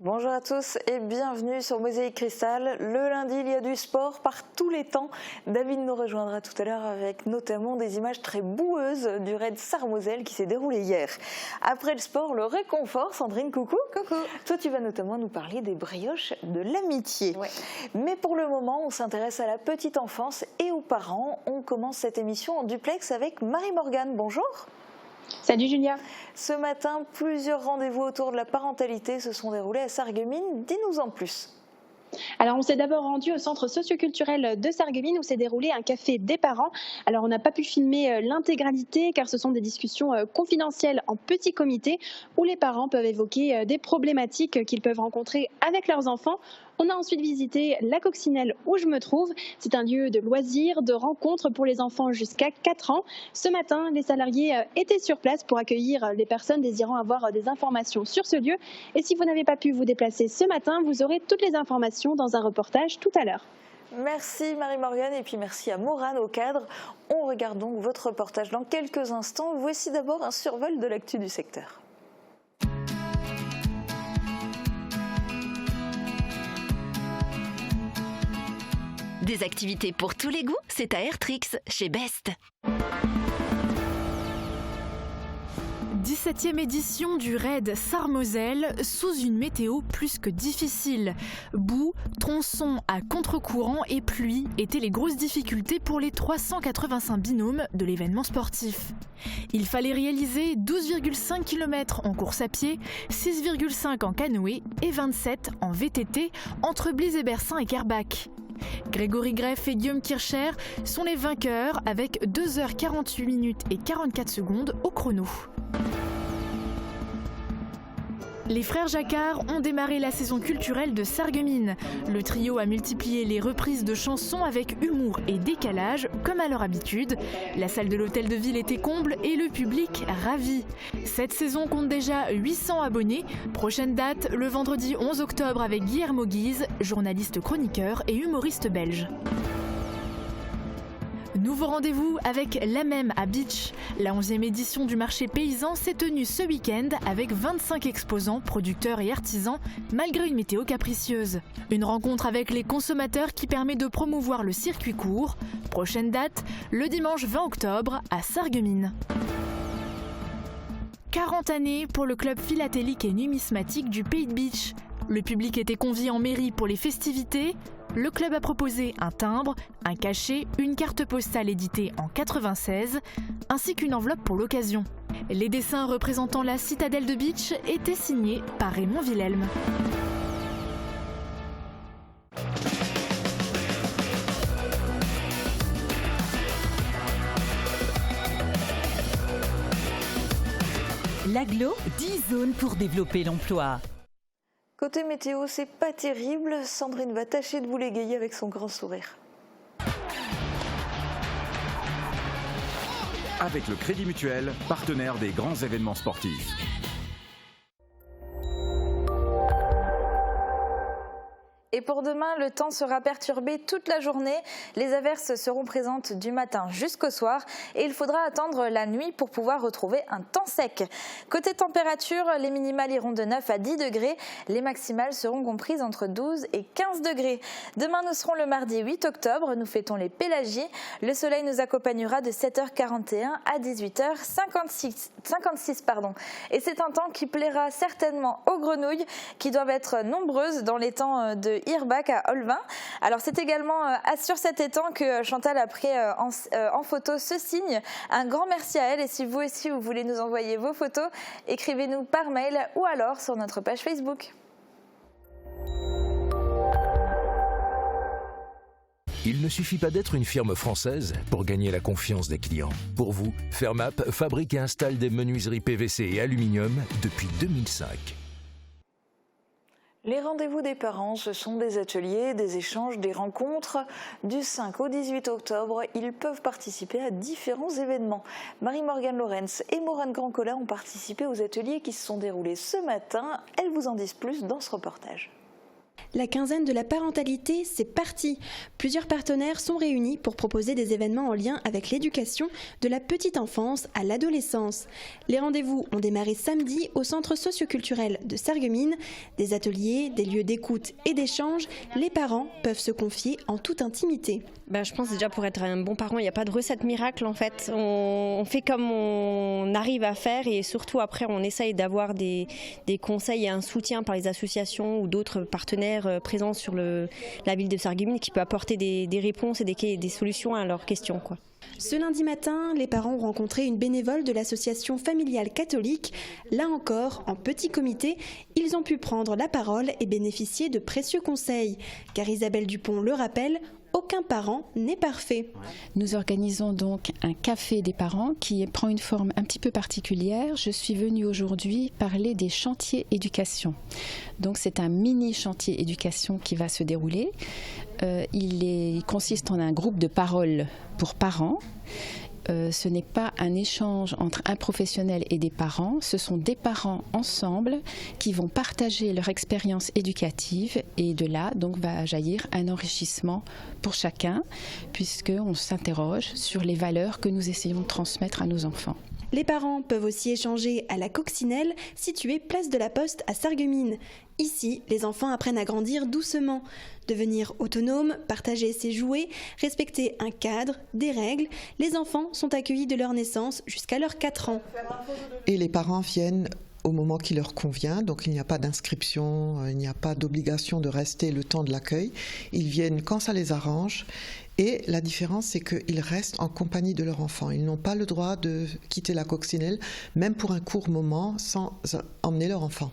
Bonjour à tous et bienvenue sur Mosaïque Cristal. Le lundi, il y a du sport par tous les temps. David nous rejoindra tout à l'heure avec notamment des images très boueuses du raid Sarre-Moselle qui s'est déroulé hier. Après le sport, le réconfort. Sandrine, coucou. Coucou. Toi, tu vas notamment nous parler des brioches de l'amitié. Ouais. Mais pour le moment, on s'intéresse à la petite enfance et aux parents. On commence cette émission en duplex avec Marie-Morgane. Bonjour. Salut Julia. Ce matin, plusieurs rendez-vous autour de la parentalité se sont déroulés à Sarreguemines. Dis-nous en plus. Alors on s'est d'abord rendu au centre socioculturel de Sarreguemines où s'est déroulé un café des parents. Alors on n'a pas pu filmer l'intégralité car ce sont des discussions confidentielles en petit comité où les parents peuvent évoquer des problématiques qu'ils peuvent rencontrer avec leurs enfants. On a ensuite visité la Coccinelle où je me trouve. C'est un lieu de loisirs, de rencontres pour les enfants jusqu'à 4 ans. Ce matin, les salariés étaient sur place pour accueillir les personnes désirant avoir des informations sur ce lieu. Et si vous n'avez pas pu vous déplacer ce matin, vous aurez toutes les informations dans un reportage tout à l'heure. Merci Marie-Morgane et puis merci à Morane au cadre. On regarde donc votre reportage dans quelques instants. Voici d'abord un survol de l'actu du secteur. Des activités pour tous les goûts, c'est à Airtrix, chez Best. 17e édition du raid Sarre-Moselle sous une météo plus que difficile. Boue, tronçons à contre-courant et pluie étaient les grosses difficultés pour les 385 binômes de l'événement sportif. Il fallait réaliser 12,5 km en course à pied, 6,5 en canoë et 27 en VTT entre Bliz-et-Bersin et Kerbach. Grégory Greff et Guillaume Kircher sont les vainqueurs avec 2h48 minutes et 44 secondes au chrono. Les frères Jacquard ont démarré la saison culturelle de Sarreguemines. Le trio a multiplié les reprises de chansons avec humour et décalage, comme à leur habitude. La salle de l'hôtel de ville était comble et le public ravi. Cette saison compte déjà 800 abonnés. Prochaine date, le vendredi 11 octobre avec Guillermo Guise, journaliste chroniqueur et humoriste belge. Nouveau rendez-vous avec la même à Beach. La 11e édition du marché paysan s'est tenue ce week-end avec 25 exposants, producteurs et artisans, malgré une météo capricieuse. Une rencontre avec les consommateurs qui permet de promouvoir le circuit court. Prochaine date, le dimanche 20 octobre à Sarreguemines. 40 années pour le club philatélique et numismatique du Pays de Beach. Le public était convié en mairie pour les festivités. Le club a proposé un timbre, un cachet, une carte postale éditée en 96, ainsi qu'une enveloppe pour l'occasion. Les dessins représentant la citadelle de Beach étaient signés par Raymond Wilhelm. L'Aglo, 10 zones pour développer l'emploi. Côté météo, c'est pas terrible. Sandrine va tâcher de vous l'égayer avec son grand sourire. Avec le Crédit Mutuel, partenaire des grands événements sportifs. Et pour demain, le temps sera perturbé toute la journée. Les averses seront présentes du matin jusqu'au soir et il faudra attendre la nuit pour pouvoir retrouver un temps sec. Côté température, les minimales iront de 9 à 10 degrés. Les maximales seront comprises entre 12 et 15 degrés. Demain, nous serons le mardi 8 octobre. Nous fêtons les Pélagies. Le soleil nous accompagnera de 7h41 à 18h56. Et c'est un temps qui plaira certainement aux grenouilles qui doivent être nombreuses dans les temps de Hirbach à Olvin. Alors c'est également sur cet étang que Chantal a pris en photo ce signe. Un grand merci à elle et si vous aussi vous voulez nous envoyer vos photos, écrivez-nous par mail ou alors sur notre page Facebook. Il ne suffit pas d'être une firme française pour gagner la confiance des clients. Pour vous, Fermap fabrique et installe des menuiseries PVC et aluminium depuis 2005. Les rendez-vous des parents, ce sont des ateliers, des échanges, des rencontres. Du 5 au 18 octobre, ils peuvent participer à différents événements. Marie-Morgane Lorenz et Morane Grandcola ont participé aux ateliers qui se sont déroulés ce matin. Elles vous en disent plus dans ce reportage. La quinzaine de la parentalité, c'est parti. Plusieurs partenaires sont réunis pour proposer des événements en lien avec l'éducation de la petite enfance à l'adolescence. Les rendez-vous ont démarré samedi au centre socioculturel de Sarreguemines. Des ateliers, des lieux d'écoute et d'échange, les parents peuvent se confier en toute intimité. Je pense déjà pour être un bon parent, il n'y a pas de recette miracle en fait. On fait comme on arrive à faire et surtout après on essaye d'avoir des conseils et un soutien par les associations ou d'autres partenaires présents sur la ville de Sarreguemines qui peut apporter des réponses et des solutions à leurs questions, quoi. Ce lundi matin, les parents ont rencontré une bénévole de l'association familiale catholique. Là encore, en petit comité, ils ont pu prendre la parole et bénéficier de précieux conseils. Car Isabelle Dupont le rappelle, aucun parent n'est parfait. Nous organisons donc un café des parents qui prend une forme un petit peu particulière. Je suis venue aujourd'hui parler des chantiers éducation. Donc c'est un mini chantier éducation qui va se dérouler. Il consiste en un groupe de parole pour parents. Ce n'est pas un échange entre un professionnel et des parents, ce sont des parents ensemble qui vont partager leur expérience éducative et de là donc va jaillir un enrichissement pour chacun puisqu'on s'interroge sur les valeurs que nous essayons de transmettre à nos enfants. Les parents peuvent aussi échanger à la Coccinelle, située place de la Poste à Sarreguemines. Ici, les enfants apprennent à grandir doucement, devenir autonomes, partager ses jouets, respecter un cadre, des règles. Les enfants sont accueillis de leur naissance jusqu'à leurs 4 ans. Et les parents viennent au moment qui leur convient, donc il n'y a pas d'inscription, il n'y a pas d'obligation de rester le temps de l'accueil. Ils viennent quand ça les arrange. Et la différence, c'est qu'ils restent en compagnie de leur enfant. Ils n'ont pas le droit de quitter la Coccinelle, même pour un court moment, sans emmener leur enfant.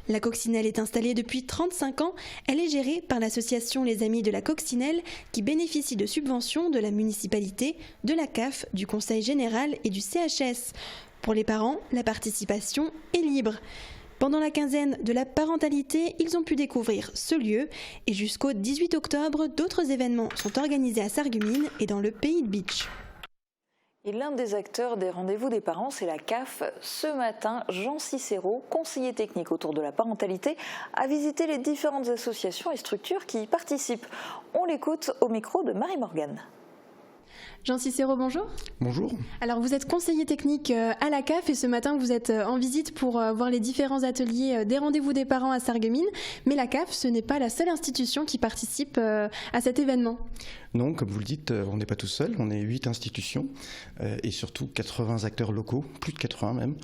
La Coccinelle est installée depuis 35 ans. Elle est gérée par l'association Les Amis de la Coccinelle qui bénéficie de subventions de la municipalité, de la CAF, du Conseil général et du CHS. Pour les parents, la participation est libre. Pendant la quinzaine de la parentalité, ils ont pu découvrir ce lieu et jusqu'au 18 octobre, d'autres événements sont organisés à Sarreguemines et dans le Pays de Bitche. Et l'un des acteurs des rendez-vous des parents, c'est la CAF. Ce matin, Jean Cicéro, conseiller technique autour de la parentalité, a visité les différentes associations et structures qui y participent. On l'écoute au micro de Marie-Morgane. Jean Cicéro, bonjour. Bonjour. Alors vous êtes conseiller technique à la CAF et ce matin vous êtes en visite pour voir les différents ateliers des rendez-vous des parents à Sarreguemines. Mais la CAF, ce n'est pas la seule institution qui participe à cet événement. Non, comme vous le dites, on n'est pas tout seul, on est 8 institutions et surtout 80 acteurs locaux, plus de 80 même.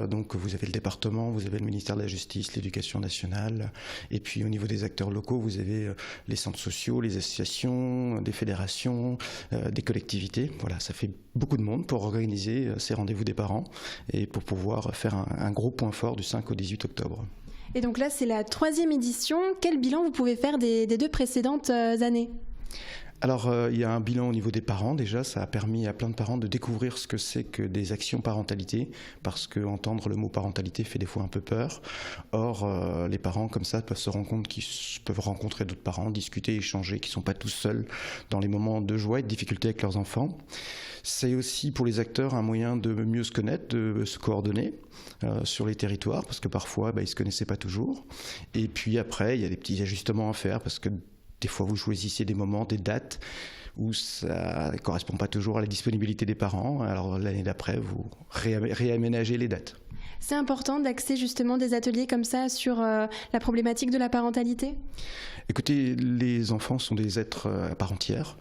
Donc vous avez le département, vous avez le ministère de la Justice, l'Éducation nationale et puis au niveau des acteurs locaux, vous avez les centres sociaux, les associations, des fédérations, des collectivités. Voilà, ça fait beaucoup de monde pour organiser ces rendez-vous des parents et pour pouvoir faire un gros point fort du 5 au 18 octobre. Et donc là, c'est la 3e édition. Quel bilan vous pouvez faire des 2 précédentes années ? Alors, il y a un bilan au niveau des parents. Déjà, ça a permis à plein de parents de découvrir ce que c'est que des actions parentalité, parce que entendre le mot parentalité fait des fois un peu peur. Or, les parents, comme ça, peuvent se rendre compte qu'ils peuvent rencontrer d'autres parents, discuter, échanger, qu'ils ne sont pas tous seuls dans les moments de joie et de difficulté avec leurs enfants. C'est aussi pour les acteurs un moyen de mieux se connaître, de se coordonner sur les territoires, parce que parfois, ils ne se connaissaient pas toujours. Et puis après, il y a des petits ajustements à faire, parce que des fois, vous choisissez des moments, des dates où ça ne correspond pas toujours à la disponibilité des parents. Alors l'année d'après, vous réaménagez les dates. C'est important d'axer justement des ateliers comme ça sur la problématique de la parentalité ? Écoutez, les enfants sont des êtres à part entière.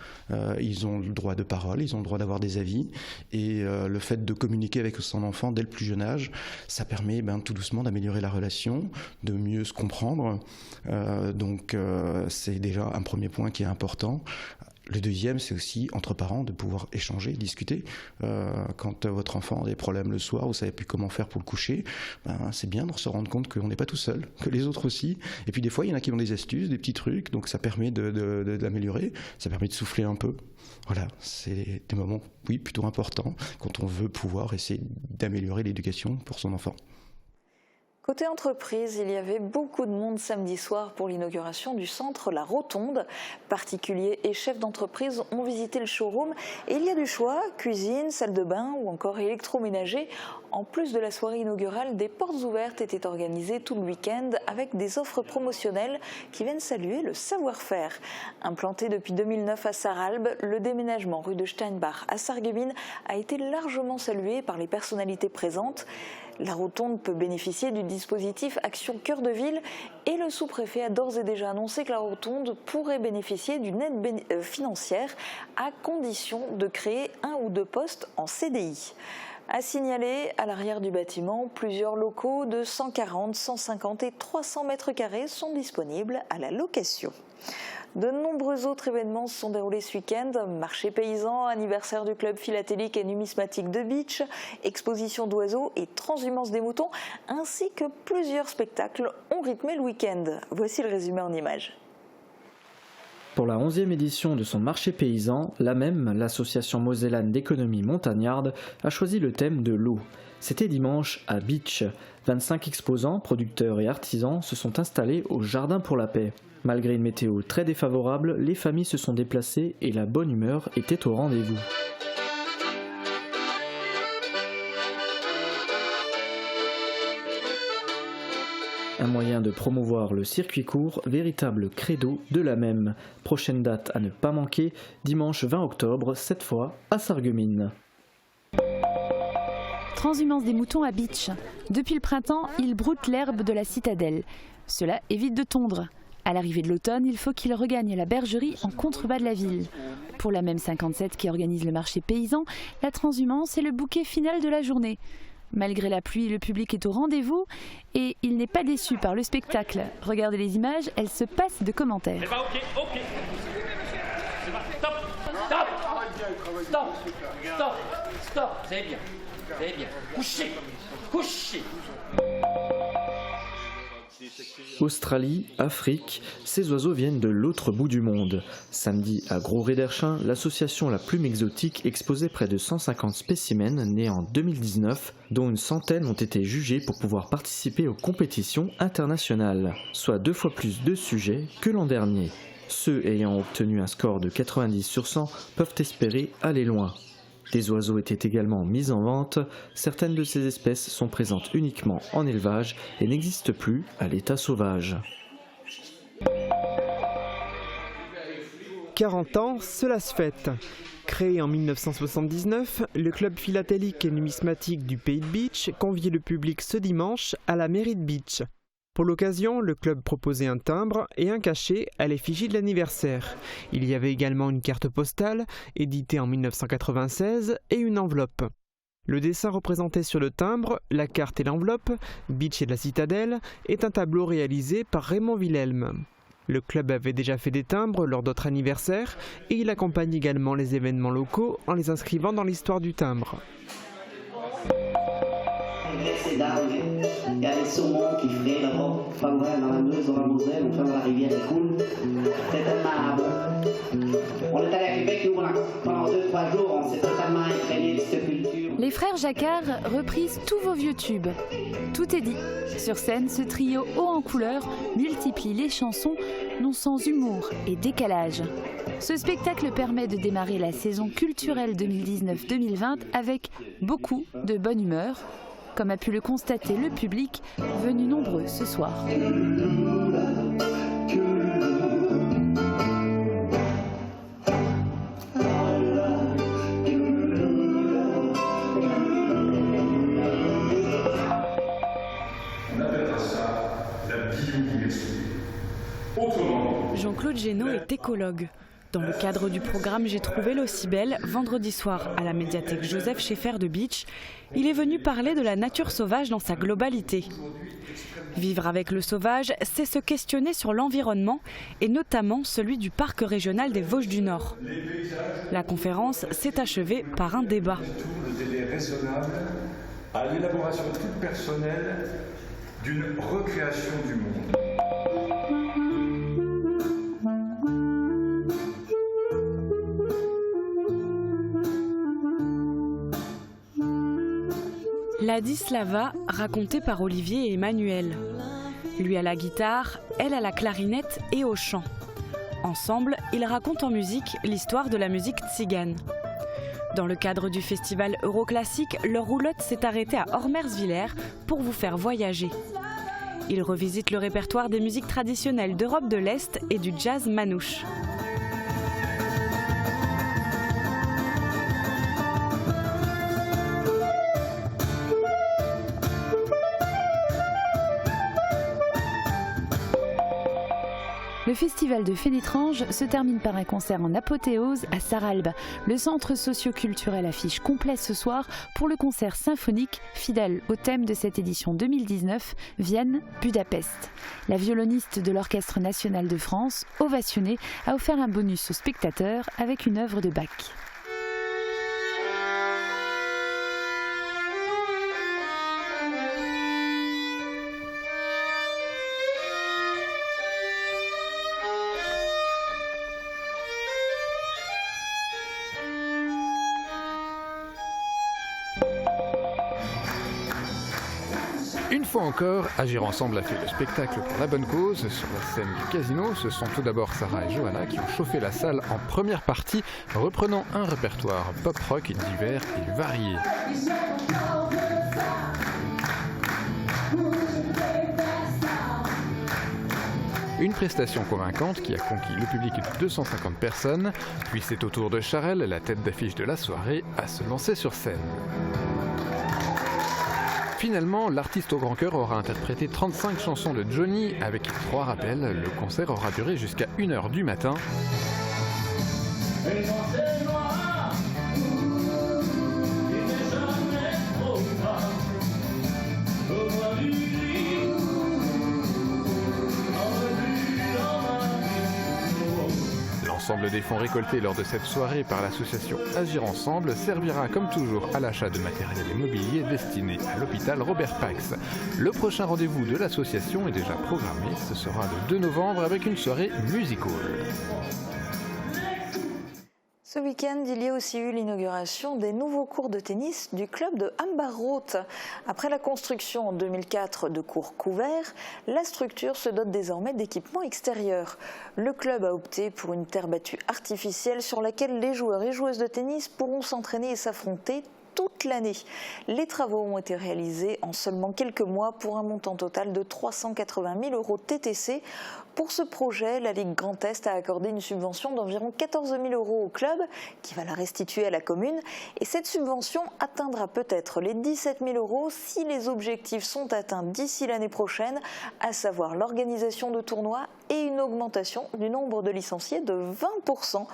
Ils ont le droit de parole, ils ont le droit d'avoir des avis. Et le fait de communiquer avec son enfant dès le plus jeune âge, ça permet tout doucement d'améliorer la relation, de mieux se comprendre. Donc c'est déjà un premier point qui est important. Le deuxième, c'est aussi entre parents de pouvoir échanger, discuter. Quand votre enfant a des problèmes le soir, vous ne savez plus comment faire pour le coucher, c'est bien de se rendre compte qu'on n'est pas tout seul, que les autres aussi. Et puis des fois, il y en a qui ont des astuces, des petits trucs, donc ça permet de l'améliorer, ça permet de souffler un peu. Voilà, c'est des moments, oui, plutôt importants quand on veut pouvoir essayer d'améliorer l'éducation pour son enfant. Côté entreprise, il y avait beaucoup de monde samedi soir pour l'inauguration du centre La Rotonde. Particuliers et chefs d'entreprise ont visité le showroom et il y a du choix, cuisine, salle de bain ou encore électroménager. En plus de la soirée inaugurale, des portes ouvertes étaient organisées tout le week-end avec des offres promotionnelles qui viennent saluer le savoir-faire. Implanté depuis 2009 à Sarralbe, le déménagement rue de Steinbach à Sarreguemines a été largement salué par les personnalités présentes. La Rotonde peut bénéficier du dispositif Action Cœur de Ville et le sous-préfet a d'ores et déjà annoncé que la Rotonde pourrait bénéficier d'une aide financière à condition de créer 1 ou 2 postes en CDI. À signaler, à l'arrière du bâtiment, plusieurs locaux de 140, 150 et 300 mètres carrés sont disponibles à la location. De nombreux autres événements se sont déroulés ce week-end. Marché paysan, anniversaire du club philatélique et numismatique de Bitche, exposition d'oiseaux et transhumance des moutons, ainsi que plusieurs spectacles ont rythmé le week-end. Voici le résumé en images. Pour la 11e édition de son marché paysan, l'association mosellane d'économie montagnarde, a choisi le thème de l'eau. C'était dimanche à Bitche. 25 exposants, producteurs et artisans se sont installés au Jardin pour la Paix. Malgré une météo très défavorable, les familles se sont déplacées et la bonne humeur était au rendez-vous. Un moyen de promouvoir le circuit court, véritable credo de la même. Prochaine date à ne pas manquer, dimanche 20 octobre, cette fois à Sarreguemines. Transhumance des moutons à Bitche. Depuis le printemps, ils broutent l'herbe de la citadelle. Cela évite de tondre. À l'arrivée de l'automne, il faut qu'ils regagnent la bergerie en contrebas de la ville. Pour la même 57 qui organise le marché paysan, la transhumance est le bouquet final de la journée. Malgré la pluie, le public est au rendez-vous et il n'est pas déçu par le spectacle. Regardez les images, elles se passent de commentaires. C'est pas ok. C'est pas stop. Vous allez bien. Couchez. Australie, Afrique, ces oiseaux viennent de l'autre bout du monde. Samedi, à Gros-Réderchin, l'association la plus exotique exposait près de 150 spécimens nés en 2019, dont une centaine ont été jugés pour pouvoir participer aux compétitions internationales, soit 2 fois plus de sujets que l'an dernier. Ceux ayant obtenu un score de 90 sur 100 peuvent espérer aller loin. Des oiseaux étaient également mis en vente. Certaines de ces espèces sont présentes uniquement en élevage et n'existent plus à l'état sauvage. 40 ans, cela se fête. Créé en 1979, le club philatélique et numismatique du Pays de Bitche conviait le public ce dimanche à la mairie de Bitche. Pour l'occasion, le club proposait un timbre et un cachet à l'effigie de l'anniversaire. Il y avait également une carte postale, éditée en 1996, et une enveloppe. Le dessin représenté sur le timbre, la carte et l'enveloppe, Bitche et la citadelle, est un tableau réalisé par Raymond Wilhelm. Le club avait déjà fait des timbres lors d'autres anniversaires et il accompagne également les événements locaux en les inscrivant dans l'histoire du timbre. Il y a les saumons qui fraient là-bas, pas loin dans la Meuse, dans la Moselle, au fond de la rivière qui coule. C'était tellement bon. On est allé à Québec, nous, pendant 2-3 jours, on s'est totalement imprégné de cette culture. Les frères Jacquard reprisent tous vos vieux tubes. Tout est dit. Sur scène, ce trio haut en couleur multiplie les chansons, non sans humour et décalage. Ce spectacle permet de démarrer la saison culturelle 2019-2020 avec beaucoup de bonne humeur, comme a pu le constater le public, venu nombreux ce soir. On appellera ça la biodiversité. Autrement, Jean-Claude Génaud est écologue. Dans le cadre du programme J'ai trouvé l'eau si belle, vendredi soir à la médiathèque Joseph Schaeffer de Bitche, il est venu parler de la nature sauvage dans sa globalité. Vivre avec le sauvage, c'est se questionner sur l'environnement et notamment celui du parc régional des Vosges du Nord. La conférence s'est achevée par un débat. le délai raisonnable à l'élaboration toute personnelle d'une recréation du monde. Ladislava, racontée par Olivier et Emmanuel. Lui à la guitare, elle à la clarinette et au chant. Ensemble, ils racontent en musique l'histoire de la musique tzigane. Dans le cadre du festival Euroclassique, leur roulotte s'est arrêtée à Ormersviller pour vous faire voyager. Ils revisitent le répertoire des musiques traditionnelles d'Europe de l'Est et du jazz manouche. Le festival de Fénétrange se termine par un concert en apothéose à Saralbe. Le centre socio-culturel affiche complet ce soir pour le concert symphonique fidèle au thème de cette édition 2019, Vienne-Budapest. La violoniste de l'Orchestre national de France, ovationnée, a offert un bonus aux spectateurs avec une œuvre de Bach. Une fois encore, Agir Ensemble a fait le spectacle pour la bonne cause. Sur la scène du casino, ce sont tout d'abord Sarah et Johanna qui ont chauffé la salle en première partie, reprenant un répertoire pop-rock divers et varié. Une prestation convaincante qui a conquis le public de 250 personnes, puis c'est au tour de Charelle, la tête d'affiche de la soirée, à se lancer sur scène. Finalement, l'artiste au grand cœur aura interprété 35 chansons de Johnny avec 3 rappels. Le concert aura duré jusqu'à 1h du matin. L'ensemble des fonds récoltés lors de cette soirée par l'association Agir Ensemble servira comme toujours à l'achat de matériel et mobilier destiné à l'hôpital Robert Pax. Le prochain rendez-vous de l'association est déjà programmé, ce sera le 2 novembre avec une soirée musical. Ce week-end, il y a aussi eu l'inauguration des nouveaux cours de tennis du club de Hambaroth. Après la construction en 2004 de cours couverts, la structure se dote désormais d'équipements extérieurs. Le club a opté pour une terre battue artificielle sur laquelle les joueurs et joueuses de tennis pourront s'entraîner et s'affronter toute l'année. Les travaux ont été réalisés en seulement quelques mois pour un montant total de 380 000 € TTC. Pour ce projet, la Ligue Grand Est a accordé une subvention d'environ 14 000 € au club, qui va la restituer à la commune. Et cette subvention atteindra peut-être les 17 000 € si les objectifs sont atteints d'ici l'année prochaine, à savoir l'organisation de tournois et une augmentation du nombre de licenciés de 20%.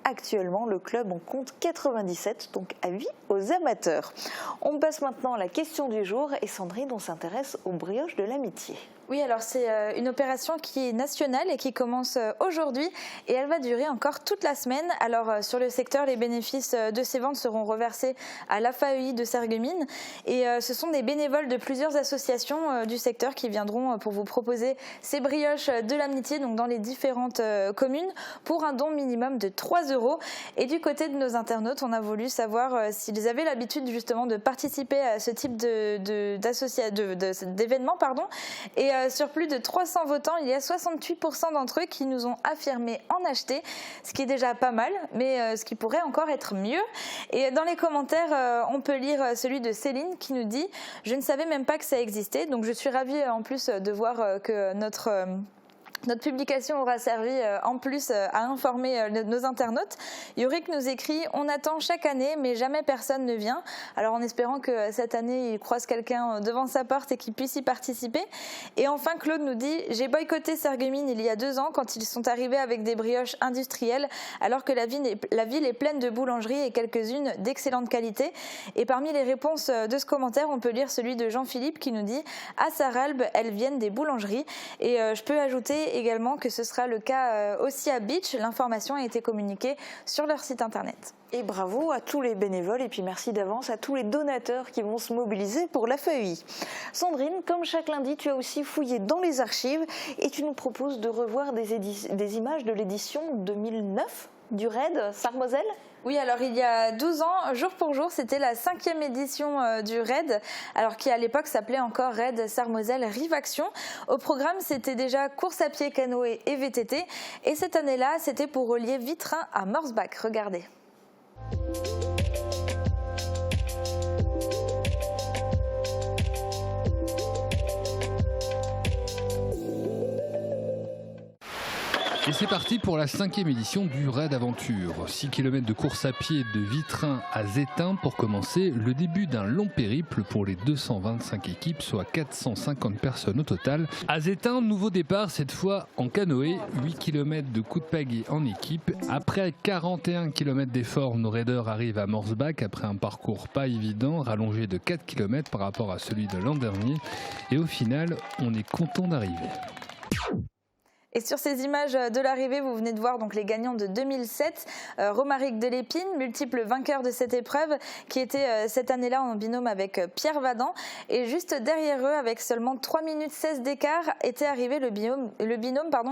Actuellement, le club en compte 97, donc avis aux amateurs. On passe maintenant à la question du jour et Sandrine, on s'intéresse aux brioches de l'amitié. Oui, alors c'est une opération qui est nationale et qui commence aujourd'hui et elle va durer encore toute la semaine. Alors sur le secteur, les bénéfices de ces ventes seront reversés à l'AFAEI de Sarreguemines et ce sont des bénévoles de plusieurs associations du secteur qui viendront pour vous proposer ces brioches de l'amitié donc dans les différentes communes pour un don minimum de 3 €. Et du côté de nos internautes, on a voulu savoir s'ils avaient l'habitude justement de participer à ce type d'événement. Et sur plus de 300 votants, il y a 68% d'entre eux qui nous ont affirmé en acheter, ce qui est déjà pas mal, mais ce qui pourrait encore être mieux. Et dans les commentaires, on peut lire celui de Céline qui nous dit « Je ne savais même pas que ça existait, donc je suis ravie en plus de voir que notre publication aura servi en plus à informer nos internautes. Yorick nous écrit « On attend chaque année, mais jamais personne ne vient. » Alors en espérant que cette année, il croise quelqu'un devant sa porte et qu'il puisse y participer. Et enfin, Claude nous dit « J'ai boycotté Sarreguemines il y a 2 ans quand ils sont arrivés avec des brioches industrielles, alors que la ville est pleine de boulangeries et quelques-unes d'excellente qualité. » Et parmi les réponses de ce commentaire, on peut lire celui de Jean-Philippe qui nous dit « À Saralbe, elles viennent des boulangeries. » Et je peux ajouter également que ce sera le cas aussi à Beach. L'information a été communiquée sur leur site internet. Et bravo à tous les bénévoles et puis merci d'avance à tous les donateurs qui vont se mobiliser pour la FEI. Sandrine, comme chaque lundi, tu as aussi fouillé dans les archives et tu nous proposes de revoir des images de l'édition 2009 du raid Sarmoselle. Oui, alors il y a 12 ans, jour pour jour, c'était la 5e édition du RAID, alors qui à l'époque s'appelait encore RAID Sarre-Moselle Rive Action. Au programme, c'était déjà course à pied, canoë et VTT. Et cette année-là, c'était pour relier Vitrain à Morsbach. Regardez. Et c'est parti pour la 5e édition du Raid Aventure. 6 km de course à pied de Vitrain à Zétain pour commencer le début d'un long périple pour les 225 équipes, soit 450 personnes au total. À Zétain, nouveau départ, cette fois en canoë, 8 km de coup de pagaie en équipe. Après 41 km d'efforts, nos raiders arrivent à Morsbach après un parcours pas évident, rallongé de 4 km par rapport à celui de l'an dernier. Et au final, on est content d'arriver. Et sur ces images de l'arrivée, vous venez de voir donc les gagnants de 2007, Romaric Delépine, multiple vainqueur de cette épreuve, qui était cette année-là en binôme avec Pierre Vadan. Et juste derrière eux, avec seulement 3 minutes 16 d'écart, était arrivé le binôme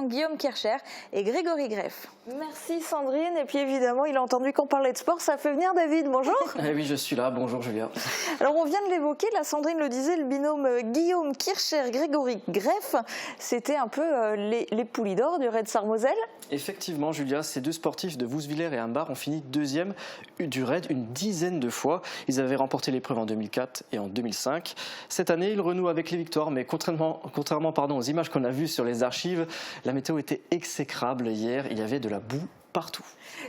Guillaume Kircher et Grégory Greff. Merci Sandrine. Et puis évidemment, il a entendu qu'on parlait de sport, ça fait venir David. Bonjour. Oui, je suis là. Bonjour Julia. Alors on vient de l'évoquer, là Sandrine le disait, le binôme Guillaume Kircher, Grégory Greff, c'était un peu les poulies d'or du Raid Sarre-Moselle. Effectivement, Julia, ces deux sportifs de Wouswiller et Humbar ont fini 2e du Raid une dizaine de fois. Ils avaient remporté l'épreuve en 2004 et en 2005. Cette année, ils renouent avec les victoires, mais contrairement aux images qu'on a vues sur les archives, la météo était exécrable hier. Il y avait de la boue partout.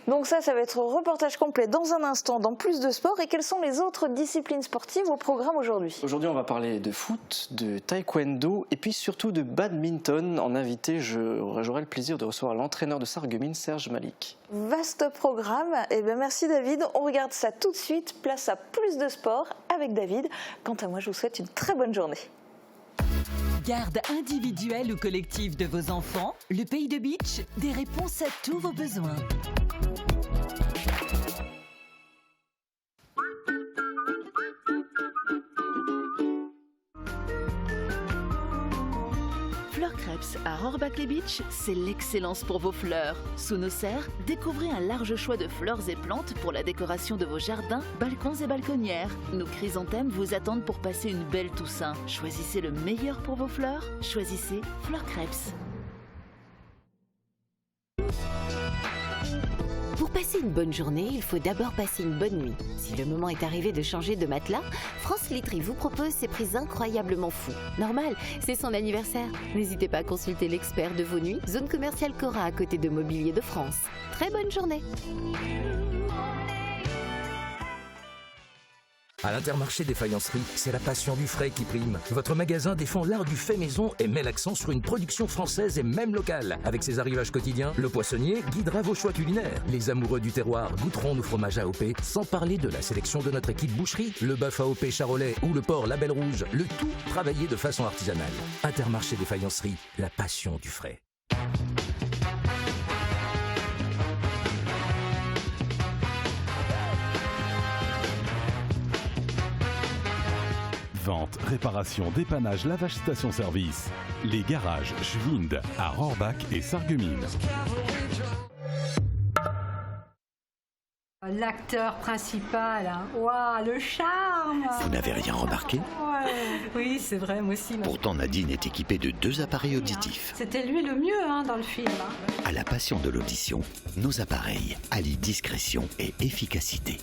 Donc ça va être reportage complet dans un instant dans Plus de Sport. Et quelles sont les autres disciplines sportives au programme aujourd'hui ? Aujourd'hui, on va parler de foot, de taekwondo et puis surtout de badminton. En invité, j'aurai le plaisir de recevoir l'entraîneur de Sarreguemines, Serge Malik. Vaste programme. Eh bien, merci David. On regarde ça tout de suite. Place à Plus de Sport avec David. Quant à moi, je vous souhaite une très bonne journée. Garde individuelle ou collective de vos enfants, le Pays de Beach, des réponses à tous vos besoins. Fleur Crêpes à Rohrbach-les-Beach, c'est l'excellence pour vos fleurs. Sous nos serres, découvrez un large choix de fleurs et plantes pour la décoration de vos jardins, balcons et balconnières. Nos chrysanthèmes vous attendent pour passer une belle Toussaint. Choisissez le meilleur pour vos fleurs, choisissez Fleur Crêpes. Pour passer une bonne journée, il faut d'abord passer une bonne nuit. Si le moment est arrivé de changer de matelas, France Literie vous propose ces prix incroyablement fous. Normal, c'est son anniversaire. N'hésitez pas à consulter l'expert de vos nuits, zone commerciale Cora à côté de Mobilier de France. Très bonne journée. À l'Intermarché des faïenceries, c'est la passion du frais qui prime. Votre magasin défend l'art du fait maison et met l'accent sur une production française et même locale. Avec ses arrivages quotidiens, le poissonnier guidera vos choix culinaires. Les amoureux du terroir goûteront nos fromages AOP, sans parler de la sélection de notre équipe boucherie, le bœuf AOP charolais ou le porc Label Rouge, le tout travaillé de façon artisanale. Intermarché des faïenceries, la passion du frais. Vente, réparation, dépannage, lavage, station-service. Les garages Schwind à Rohrbach et Sarreguemines. L'acteur principal, hein. Waouh, le charme! Vous n'avez rien remarqué? Ouais. Oui, c'est vrai, moi aussi. Pourtant, Nadine est équipée de 2 appareils auditifs. C'était lui le mieux dans le film. À la passion de l'audition, nos appareils allient discrétion et efficacité.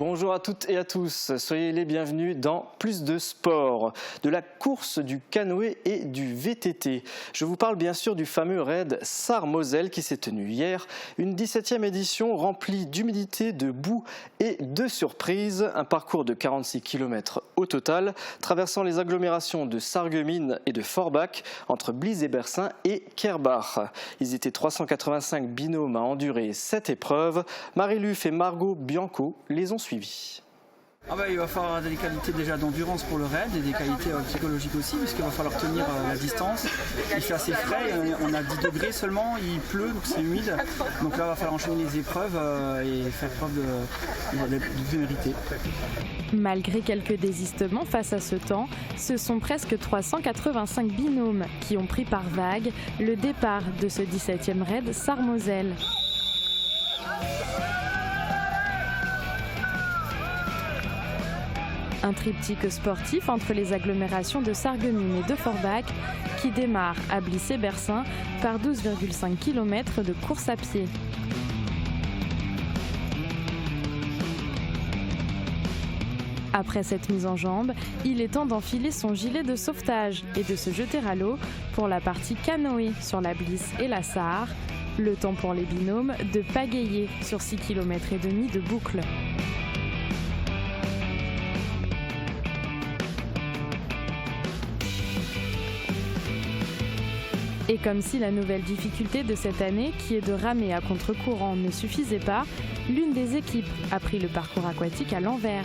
Bonjour à toutes et à tous, soyez les bienvenus dans Plus de Sport, de la course du canoë et du VTT. Je vous parle bien sûr du fameux raid Sarre-Moselle qui s'est tenu hier, une 17e édition remplie d'humidité, de boue et de surprises. Un parcours de 46 km au total, traversant les agglomérations de Sarreguemines et de Forbach, entre Blies et Bersin et Kerbach. Ils étaient 385 binômes à endurer cette épreuve. Marie-Luce et Margot Bianco les ont suivis. Il va falloir des qualités déjà d'endurance pour le raid et des qualités psychologiques aussi, puisqu'il va falloir tenir la distance. Il fait assez frais, on a 10 degrés seulement, il pleut, donc c'est humide. Donc là, il va falloir enchaîner les épreuves et faire preuve de vérité. Malgré quelques désistements face à ce temps, ce sont presque 385 binômes qui ont pris par vague le départ de ce 17e raid Sarre-Moselle. Un triptyque sportif entre les agglomérations de Sarreguemines et de Forbach qui démarre à Bliss-et-Bersin par 12,5 km de course à pied. Après cette mise en jambe, il est temps d'enfiler son gilet de sauvetage et de se jeter à l'eau pour la partie canoë sur la Bliss et la Sarre. Le temps pour les binômes de pagayer sur 6,5 km de boucle. Et comme si la nouvelle difficulté de cette année, qui est de ramer à contre-courant, ne suffisait pas, l'une des équipes a pris le parcours aquatique à l'envers.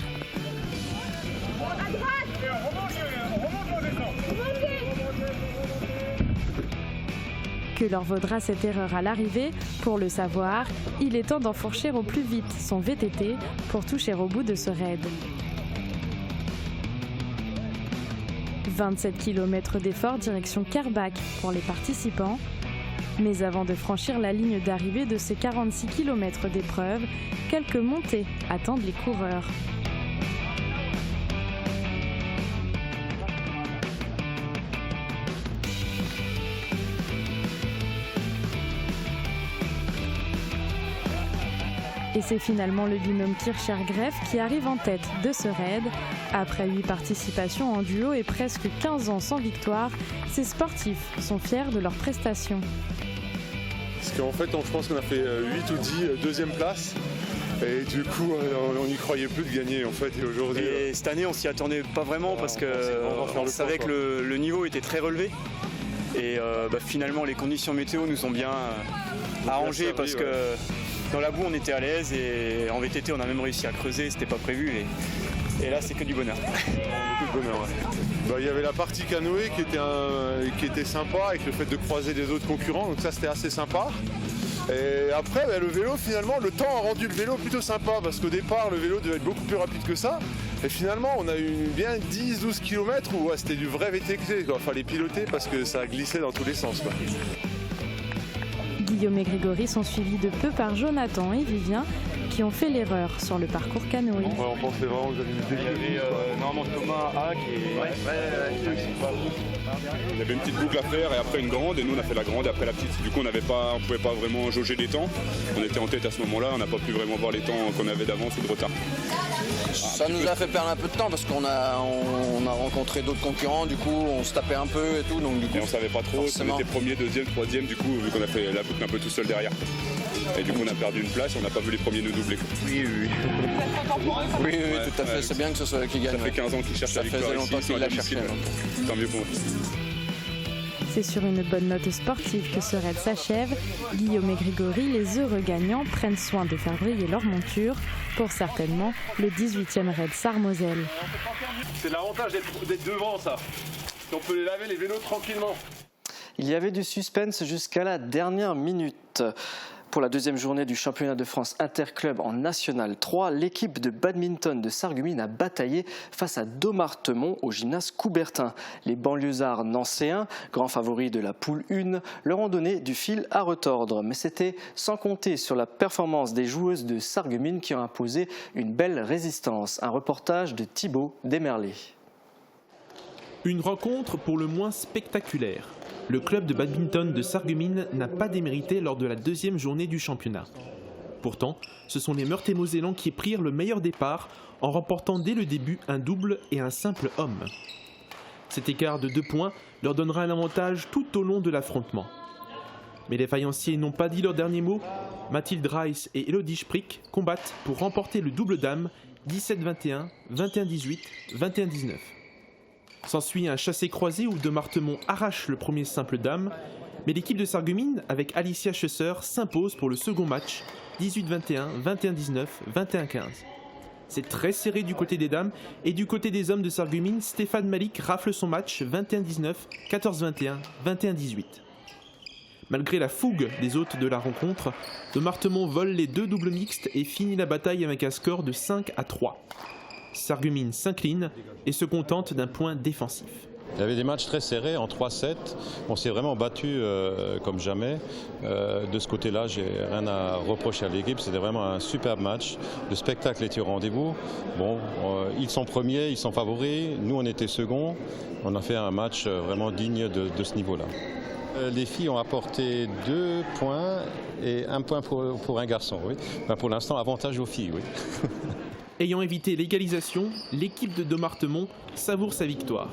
Que leur vaudra cette erreur à l'arrivée? Pour le savoir, il est temps d'enfourcher au plus vite son VTT pour toucher au bout de ce raid. 27 km d'effort direction Kerbach pour les participants. Mais avant de franchir la ligne d'arrivée de ces 46 km d'épreuve, quelques montées attendent les coureurs. Et c'est finalement le binôme Kircher-Greff qui arrive en tête de ce raid. Après 8 participations en duo et presque 15 ans sans victoire, ces sportifs sont fiers de leurs prestations. Parce qu'en fait, je pense qu'on a fait 8 ou 10 deuxième place. Et du coup, on n'y croyait plus de gagner en fait. Et aujourd'hui, et cette année, on s'y attendait pas vraiment parce qu'on savait que le niveau était très relevé. Et finalement, les conditions météo nous ont bien arrangé parce que dans la boue, on était à l'aise et en VTT, on a même réussi à creuser, c'était pas prévu. Et là, c'est que du bonheur. Beaucoup de bonheur, ouais. Il y avait la partie canoë qui était sympa avec le fait de croiser des autres concurrents, donc ça c'était assez sympa. Et après, le vélo, finalement, le temps a rendu le vélo plutôt sympa parce qu'au départ, le vélo devait être beaucoup plus rapide que ça. Et finalement, on a eu bien 10-12 km où c'était du vrai VTT, quoi. Fallait piloter parce que ça glissait dans tous les sens, quoi. Guillaume et Grégory sont suivis de peu par Jonathan et Vivien qui ont fait l'erreur sur le parcours canoë. On pensait vraiment que vous alliez nous dévier. Il y avait normalement Thomas Hack et... Il y avait une petite boucle à faire et après une grande et nous on a fait la grande et après la petite. Du coup on ne pouvait pas vraiment jauger les temps. On était en tête à ce moment-là, on n'a pas pu vraiment voir les temps qu'on avait d'avance ou de retard. Ça nous a fait perdre un peu de temps parce qu'on a rencontré d'autres concurrents, du coup on se tapait un peu et tout. Donc, du coup, et on savait pas trop si on était premier, deuxième, troisième, du coup vu qu'on a fait la boucle un peu tout seul derrière. Et du coup on a perdu une place, on n'a pas vu les premiers nous doubler. Oui, tout à fait, c'est bien que ce soit eux qui gagnent. Ça fait 15 ans qu'ils cherchent la victoire ici, longtemps qu'ils la cherchaient. Tant mieux pour nous. C'est sur une bonne note sportive que ce raid s'achève. Guillaume et Grégory, les heureux gagnants, prennent soin de faire briller leur monture pour certainement le 18e raid Sarre-Moselle. C'est l'avantage d'être devant, ça. On peut les laver les vélos tranquillement. Il y avait du suspense jusqu'à la dernière minute. Pour la deuxième journée du championnat de France Interclub en National 3, l'équipe de badminton de Sarreguemines a bataillé face à Dommartemont au gymnase Coubertin. Les banlieusards nancéens, grands favoris de la poule 1, leur ont donné du fil à retordre. Mais c'était sans compter sur la performance des joueuses de Sarreguemines qui ont imposé une belle résistance. Un reportage de Thibaut Desmerlet. Une rencontre pour le moins spectaculaire. Le club de badminton de Sarreguemines n'a pas démérité lors de la deuxième journée du championnat. Pourtant, ce sont les Meurthe-et-Mosellans qui prirent le meilleur départ en remportant dès le début un double et un simple homme. Cet écart de 2 points leur donnera un avantage tout au long de l'affrontement. Mais les faïenciers n'ont pas dit leur dernier mot. Mathilde Reiss et Elodie Sprick combattent pour remporter le double dame 17-21, 21-18, 21-19. S'ensuit un chassé-croisé où Dommartemont arrache le premier simple dame, mais l'équipe de Sarreguemines, avec Alicia Schusser, s'impose pour le second match, 18-21, 21-19, 21-15. C'est très serré du côté des dames et du côté des hommes de Sarreguemines, Stéphane Malik rafle son match 21-19, 14-21, 21-18. Malgré la fougue des hôtes de la rencontre, Dommartemont vole les 2 doubles mixtes et finit la bataille avec un score de 5-3. Sarreguemines s'incline et se contente d'un point défensif. Il y avait des matchs très serrés en 3-7. On s'est vraiment battu comme jamais. De ce côté-là, j'ai rien à reprocher à l'équipe. C'était vraiment un superbe match. Le spectacle était au rendez-vous. Bon, ils sont premiers, ils sont favoris. Nous, on était seconds. On a fait un match vraiment digne de ce niveau-là. Les filles ont apporté 2 points et 1 point pour un garçon. Oui. Ben pour l'instant, avantage aux filles. Oui. Ayant évité l'égalisation, l'équipe de Dommartemont savoure sa victoire.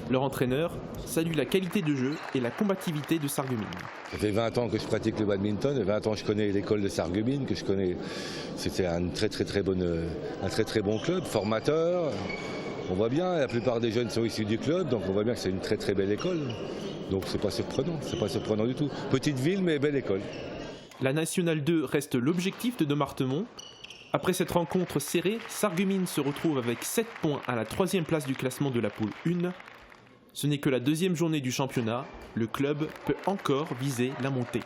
Leur entraîneur salue la qualité de jeu et la combativité de Sarreguemines. Ça fait 20 ans que je pratique le badminton et 20 ans que je connais l'école de Sarreguemines, que je connais. C'était un très bon club, formateur. On voit bien, la plupart des jeunes sont issus du club, donc on voit bien que c'est une très belle école. Donc c'est pas surprenant du tout. Petite ville mais belle école. La Nationale 2 reste l'objectif de Dommartemont. Après cette rencontre serrée, Sarreguemines se retrouve avec 7 points à la 3e place du classement de la poule 1. Ce n'est que la 2e journée du championnat. Le club peut encore viser la montée.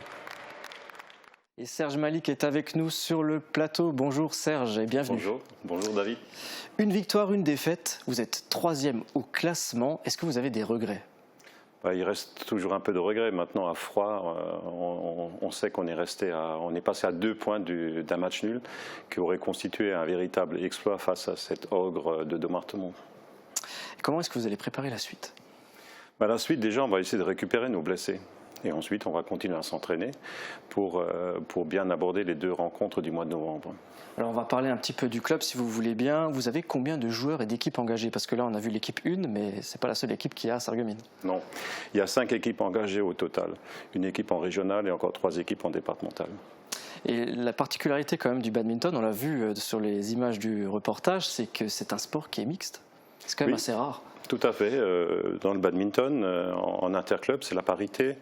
Et Serge Malik est avec nous sur le plateau. Bonjour Serge et bienvenue. Bonjour David. Une victoire, une défaite. Vous êtes 3e au classement. Est-ce que vous avez des regrets ? Il reste toujours un peu de regrets. Maintenant, à froid, on sait qu'on est passé à 2 points d'un match nul qui aurait constitué un véritable exploit face à cet ogre de Dommartemont. Comment est-ce que vous allez préparer la suite ? La suite, déjà, on va essayer de récupérer nos blessés. Et ensuite, on va continuer à s'entraîner pour bien aborder les 2 rencontres du mois de novembre. Alors, on va parler un petit peu du club, si vous voulez bien. Vous avez combien de joueurs et d'équipes engagées ? Parce que là, on a vu l'équipe 1, mais ce n'est pas la seule équipe qu'il y a à Sarreguemines. Non, il y a 5 équipes engagées au total. Une équipe en régional et encore 3 équipes en départemental. Et la particularité quand même du badminton, on l'a vu sur les images du reportage, c'est que c'est un sport qui est mixte. C'est quand même assez rare. Tout à fait. Dans le badminton, en interclub, c'est la parité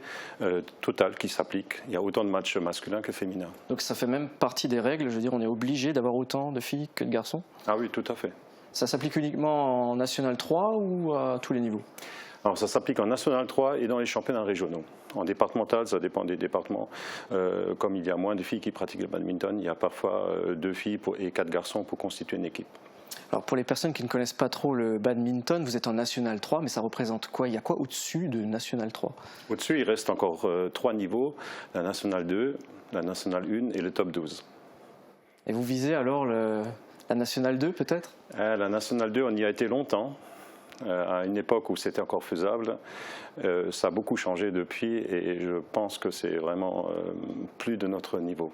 totale qui s'applique. Il y a autant de matchs masculins que féminins. Donc ça fait même partie des règles. Je veux dire, on est obligé d'avoir autant de filles que de garçons ? Ah oui, tout à fait. Ça s'applique uniquement en National 3 ou à tous les niveaux ? Alors ça s'applique en National 3 et dans les championnats régionaux. En départemental, ça dépend des départements. Comme il y a moins de filles qui pratiquent le badminton, il y a parfois 2 filles et 4 garçons pour constituer une équipe. Alors pour les personnes qui ne connaissent pas trop le badminton, vous êtes en National 3, mais ça représente quoi ? Il y a quoi au-dessus de National 3 ? Au-dessus, il reste encore 3 niveaux, la National 2, la National 1 et le top 12. Et vous visez alors la National 2 peut-être ? La National 2, on y a été longtemps, à une époque où c'était encore faisable. Ça a beaucoup changé depuis et je pense que c'est vraiment plus de notre niveau.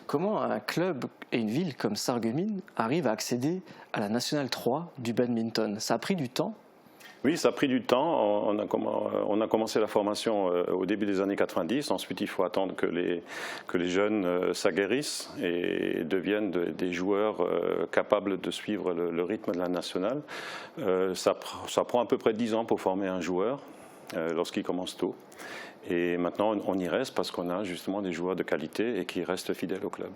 Comment un club et une ville comme Sarreguemines arrivent à accéder à la National 3 du badminton ? Ça a pris du temps ? Oui, ça a pris du temps. On a commencé la formation au début des années 90. Ensuite, il faut attendre que les jeunes s'aguerrissent et deviennent des joueurs capables de suivre le rythme de la nationale. Ça prend à peu près 10 ans pour former un joueur lorsqu'il commence tôt. Et maintenant, on y reste parce qu'on a justement des joueurs de qualité et qui restent fidèles au club.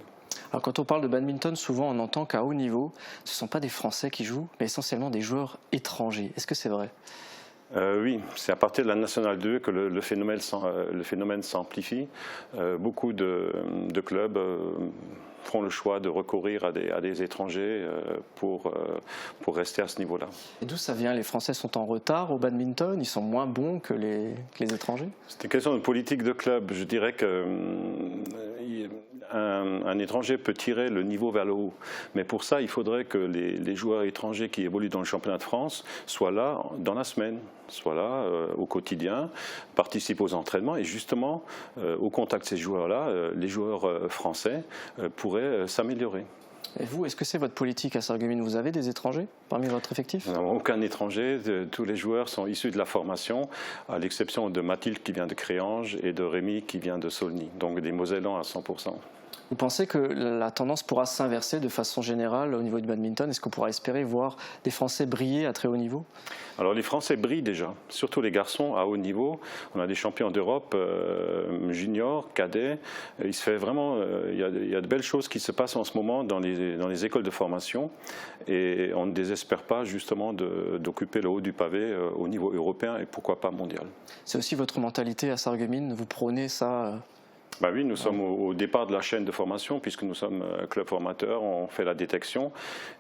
Alors quand on parle de badminton, souvent on entend qu'à haut niveau, ce ne sont pas des Français qui jouent, mais essentiellement des joueurs étrangers. Est-ce que c'est vrai ? Oui, c'est à partir de la Nationale 2 que le phénomène s'amplifie. Beaucoup de clubs font le choix de recourir à des étrangers pour rester à ce niveau-là. Et d'où ça vient ? Les Français sont en retard au badminton ? Ils sont moins bons que les étrangers ? C'est une question de politique de club. Je dirais que un étranger peut tirer le niveau vers le haut. Mais pour ça, il faudrait que les joueurs étrangers qui évoluent dans le championnat de France soient là dans la semaine, soient là au quotidien, participent aux entraînements. Et justement, au contact de ces joueurs-là, les joueurs français pourraient s'améliorer. Et vous, est-ce que c'est votre politique à Sarreguemines ? Vous avez des étrangers parmi votre effectif ? Non, aucun étranger. Tous les joueurs sont issus de la formation, à l'exception de Mathilde qui vient de Créange et de Rémi qui vient de Saulny. Donc des Mosellans à 100%. Vous pensez que la tendance pourra s'inverser de façon générale au niveau du badminton ? Est-ce qu'on pourra espérer voir des Français briller à très haut niveau ? Alors les Français brillent déjà, surtout les garçons à haut niveau. On a des champions d'Europe juniors, cadets. Il y a de belles choses qui se passent en ce moment dans les les écoles de formation et on ne désespère pas justement d'occuper le haut du pavé au niveau européen et pourquoi pas mondial. C'est aussi votre mentalité à Sarreguemines, vous prônez ça Bah oui, nous sommes au départ de la chaîne de formation puisque nous sommes club formateur, on fait la détection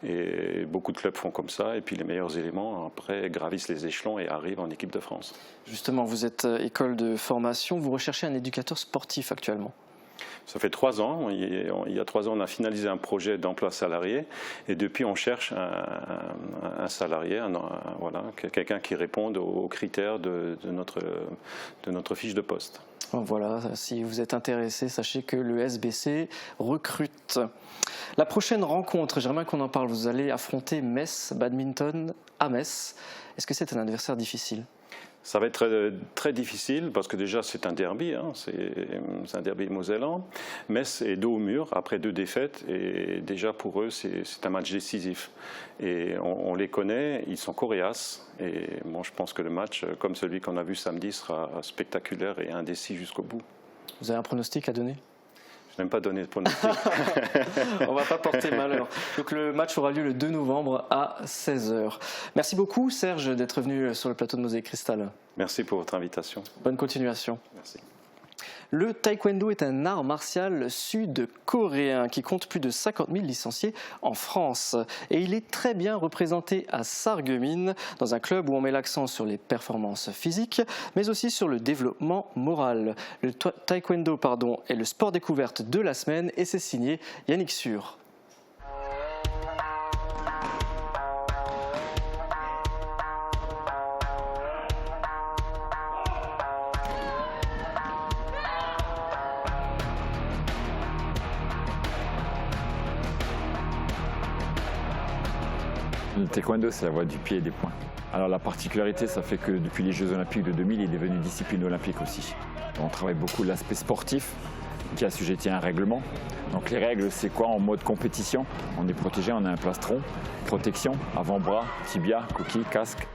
et beaucoup de clubs font comme ça et puis les meilleurs éléments après gravissent les échelons et arrivent en équipe de France. Justement, vous êtes école de formation, vous recherchez un éducateur sportif actuellement. Ça fait 3 ans, il y a 3 ans on a finalisé un projet d'emploi salarié et depuis on cherche un salarié, voilà, quelqu'un qui réponde aux critères de notre fiche de poste. Voilà, si vous êtes intéressé, sachez que le SBC recrute. La prochaine rencontre, j'aimerais bien qu'on en parle, vous allez affronter Metz Badminton à Metz. Est-ce que c'est un adversaire difficile ? Ça va être très difficile parce que déjà c'est un derby, c'est un derby mosellan. Metz est dos au mur après 2 défaites et déjà pour eux c'est un match décisif. Et on les connaît, ils sont coriaces et bon, je pense que le match comme celui qu'on a vu samedi sera spectaculaire et indécis jusqu'au bout. Vous avez un pronostic à donner ? Je n'aime pas donner de pronostic. On ne va pas porter malheur. Donc le match aura lieu le 2 novembre à 16h. Merci beaucoup Serge d'être venu sur le plateau de Mosaïque Cristal. Merci pour votre invitation. Bonne continuation. Merci. Le taekwondo est un art martial sud-coréen qui compte plus de 50 000 licenciés en France. Et il est très bien représenté à Sarreguemines, dans un club où on met l'accent sur les performances physiques, mais aussi sur le développement moral. Le taekwondo est le sport découverte de la semaine et c'est signé Yannick Sûr. Le taekwondo, c'est la voie du pied et des poings. Alors la particularité, ça fait que depuis les Jeux Olympiques de 2000, il est devenu discipline olympique aussi. On travaille beaucoup l'aspect sportif qui est assujetti à un règlement. Donc les règles, c'est quoi en mode compétition? On est protégé, on a un plastron, protection, avant-bras, tibia, coquille, casque.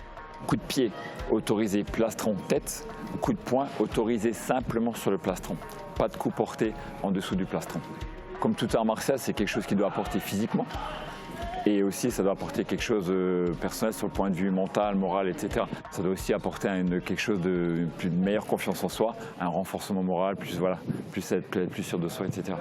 Coup de pied autorisé, plastron, tête. Coup de poing autorisé simplement sur le plastron. Pas de coup porté en dessous du plastron. Comme tout art martial, c'est quelque chose qui doit apporter physiquement. Et aussi, ça doit apporter quelque chose de personnel sur le point de vue mental, moral, etc. Ça doit aussi apporter quelque chose de meilleure confiance en soi, un renforcement moral, plus être plus sûr de soi, etc.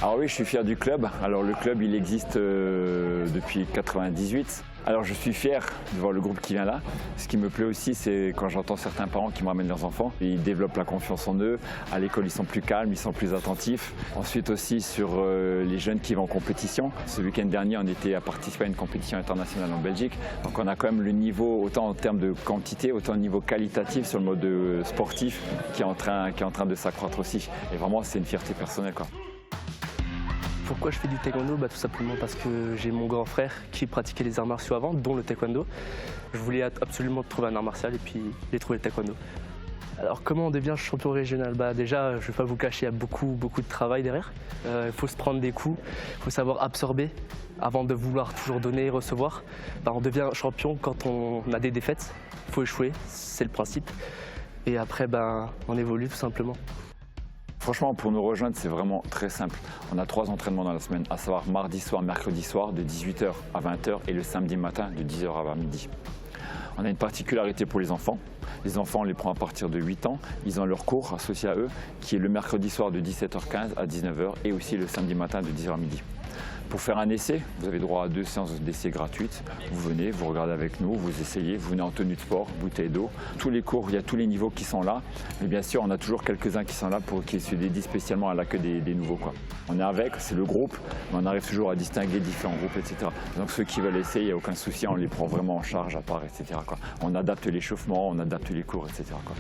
Alors oui, je suis fier du club. Alors le club, il existe depuis 1998. Alors je suis fier de voir le groupe qui vient là. Ce qui me plaît aussi, c'est quand j'entends certains parents qui me ramènent leurs enfants. Ils développent la confiance en eux. À l'école, ils sont plus calmes, ils sont plus attentifs. Ensuite aussi sur les jeunes qui vont en compétition. Ce week-end dernier, on était à participer à une compétition internationale en Belgique. Donc on a quand même le niveau, autant en termes de quantité, autant au niveau qualitatif sur le mode sportif qui est en train de s'accroître aussi. Et vraiment, c'est une fierté personnelle, quoi. Pourquoi je fais du taekwondo? Tout simplement parce que j'ai mon grand frère qui pratiquait les arts martiaux avant, dont le taekwondo. Je voulais absolument trouver un art martial et puis j'ai trouvé le taekwondo. Alors comment on devient champion régional? Déjà, je ne vais pas vous cacher, il y a beaucoup de travail derrière. Il faut se prendre des coups, il faut savoir absorber avant de vouloir toujours donner et recevoir. On devient champion quand on a des défaites, il faut échouer, c'est le principe. Et après, on évolue tout simplement. Franchement, pour nous rejoindre, c'est vraiment très simple. On a 3 entraînements dans la semaine, à savoir mardi soir, mercredi soir, de 18h à 20h et le samedi matin, de 10h à midi. On a une particularité pour les enfants. Les enfants, on les prend à partir de 8 ans. Ils ont leur cours associé à eux, qui est le mercredi soir de 17h15 à 19h et aussi le samedi matin de 10h à midi. Pour faire un essai, vous avez droit à 2 séances d'essai gratuites. Vous venez, vous regardez avec nous, vous essayez, vous venez en tenue de sport, bouteille d'eau. Tous les cours, il y a tous les niveaux qui sont là. Mais bien sûr, on a toujours quelques-uns qui sont là qui se dédient spécialement à l'accueil des nouveaux, quoi. On est avec, c'est le groupe, mais on arrive toujours à distinguer différents groupes, etc. Donc ceux qui veulent essayer, il n'y a aucun souci, on les prend vraiment en charge à part, etc., quoi. On adapte l'échauffement, on adapte les cours, etc., quoi.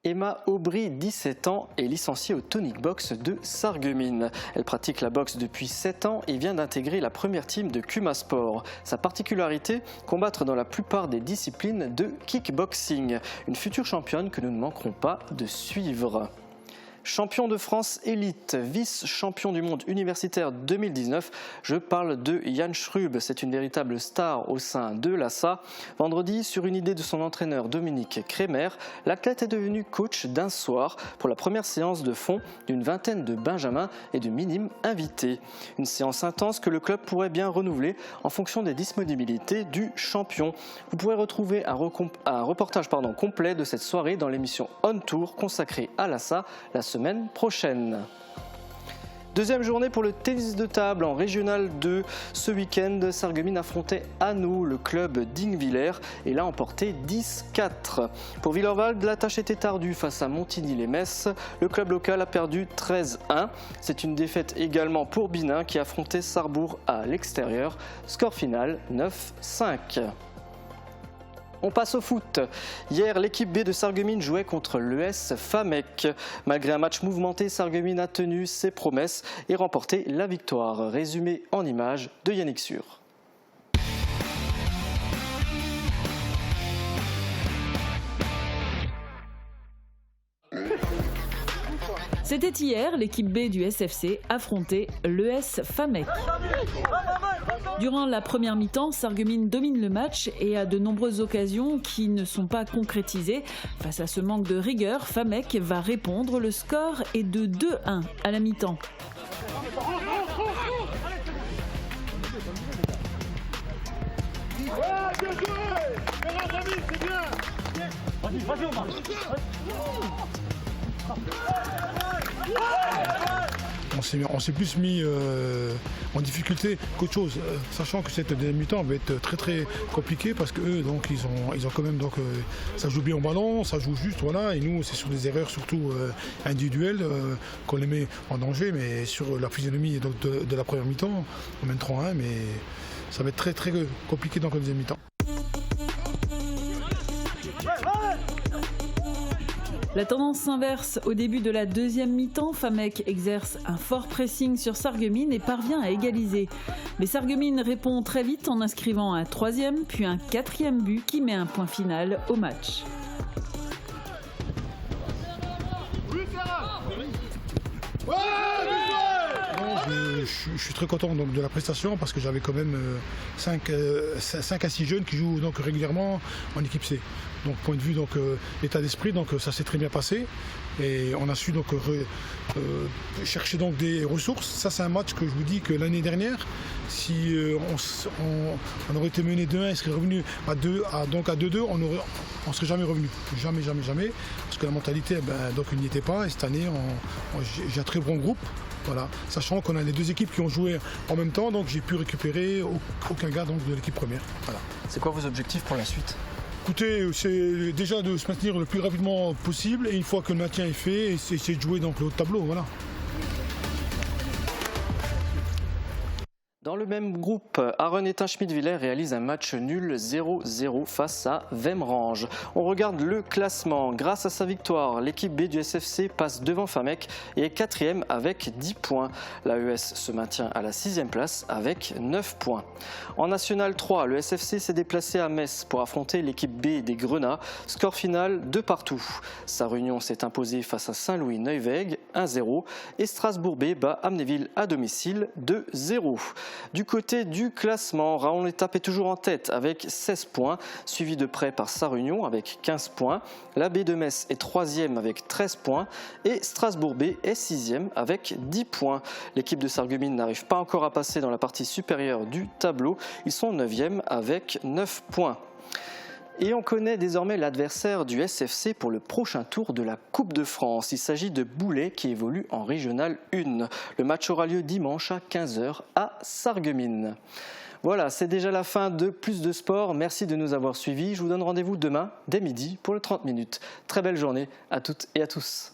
Emma Aubry, 17 ans, est licenciée au Tonic Box de Sarreguemines. Elle pratique la boxe depuis 7 ans et vient d'intégrer la première team de Kuma Sport. Sa particularité, combattre dans la plupart des disciplines de kickboxing. Une future championne que nous ne manquerons pas de suivre. Champion de France élite, vice-champion du monde universitaire 2019, je parle de Yann Schrub. C'est une véritable star au sein de l'ASA. Vendredi, sur une idée de son entraîneur Dominique Kremer, l'athlète est devenu coach d'un soir pour la première séance de fond d'une vingtaine de benjamins et de minimes invités. Une séance intense que le club pourrait bien renouveler en fonction des disponibilités du champion. Vous pourrez retrouver un reportage complet de cette soirée dans l'émission On Tour consacrée à l'ASA la semaine prochaine. Deuxième journée pour le tennis de table en Régional 2. Ce week-end, Sarreguemines affrontait Hanau, le club d'Ingviller, et l'a emporté 10-4. Pour Willerwald, la tâche était ardue face à Montigny-les-Metz. Le club local a perdu 13-1. C'est une défaite également pour Binin qui affrontait Sarrebourg à l'extérieur. Score final 9-5. On passe au foot. Hier, l'équipe B de Sarreguemines jouait contre l'ES Famec. Malgré un match mouvementé, Sarreguemines a tenu ses promesses et remporté la victoire. Résumé en images de Yannick Sur. C'était hier, l'équipe B du SFC affrontait l'ES Famec. Durant la première mi-temps, Sarreguemines domine le match et a de nombreuses occasions qui ne sont pas concrétisées. Face à ce manque de rigueur, Famec va répondre. Le score est de 2-1 à la mi-temps. On s'est plus mis en difficulté qu'autre chose, sachant que cette deuxième mi-temps va être très très compliquée parce qu'eux donc ils ont quand même ça joue bien au ballon, ça joue juste, voilà, et nous c'est sur des erreurs surtout individuelles qu'on les met en danger, mais sur la physionomie donc, de la première mi-temps, on mène 3-1, mais ça va être très très compliqué dans la deuxième mi-temps. La tendance s'inverse au début de la deuxième mi-temps. Famec exerce un fort pressing sur Sarreguemines et parvient à égaliser. Mais Sarreguemines répond très vite en inscrivant un troisième puis un quatrième but qui met un point final au match. Je suis très content donc, de la prestation parce que j'avais quand même 5 à 6 jeunes qui jouent donc, régulièrement en équipe C. Donc point de vue donc état d'esprit, donc ça s'est très bien passé et on a su donc chercher donc des ressources. Ça c'est un match que je vous dis que l'année dernière, si on aurait été mené 2-1 et serait revenu à 2-2, on ne serait jamais revenu. Jamais. Parce que la mentalité donc il n'y était pas et cette année j'ai un très bon groupe. Voilà, sachant qu'on a les deux équipes qui ont joué en même temps, donc j'ai pu récupérer aucun gars donc, de l'équipe première. Voilà. C'est quoi vos objectifs pour la suite ? Écoutez, c'est déjà de se maintenir le plus rapidement possible et une fois que le maintien est fait, essayer de jouer dans le haut de tableau. Voilà. Dans le même groupe, Arren-Étain-Schmidtviller réalise un match nul 0-0 face à Wemrange. On regarde le classement. Grâce à sa victoire, l'équipe B du SFC passe devant Famec et est 4e avec 10 points. L'AES se maintient à la 6e place avec 9 points. En National 3, le SFC s'est déplacé à Metz pour affronter l'équipe B des Grenats. Score final 2-2. Sarre-Union s'est imposée face à Saint-Louis-Neuweg 1-0 et Strasbourg B bat Amnéville à domicile 2-0. Du côté du classement, Raon-l'Étape est toujours en tête avec 16 points, suivi de près par Sarre-Union avec 15 points. La B de Metz est 3e avec 13 points et Strasbourg B est 6e avec 10 points. L'équipe de Sarreguemines n'arrive pas encore à passer dans la partie supérieure du tableau. Ils sont 9e avec 9 points. Et on connaît désormais l'adversaire du SFC pour le prochain tour de la Coupe de France. Il s'agit de Boulay qui évolue en Régional 1. Le match aura lieu dimanche à 15h à Sarreguemines. Voilà, c'est déjà la fin de Plus de Sport. Merci de nous avoir suivis. Je vous donne rendez-vous demain dès midi pour le 30 minutes. Très belle journée à toutes et à tous.